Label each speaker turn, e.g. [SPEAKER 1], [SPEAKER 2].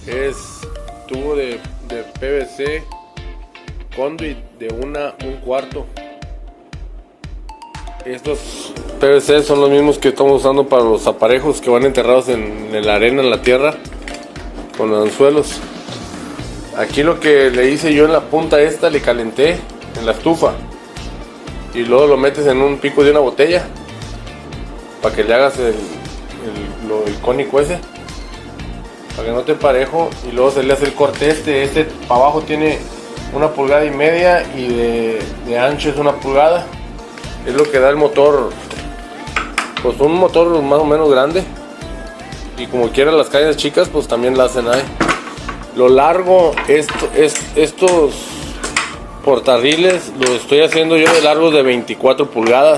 [SPEAKER 1] Es tubo de PVC conduit de 1/4. Estos PVC son los mismos que estamos usando para los aparejos que van enterrados en la arena, en la tierra, con los anzuelos. Aquí lo que le hice yo en la punta esta, le calenté en la estufa y luego lo metes en un pico de una botella para que le hagas el cónico ese, para que no te parejo, y luego se le hace el corte este para abajo tiene 1,5 pulgadas y de ancho es 1 pulgada. Es lo que da el motor, pues un motor más o menos grande, y como quieran las cañas chicas pues también la hacen ahí. Lo largo, estos portarriles los estoy haciendo yo de largos de 24 pulgadas.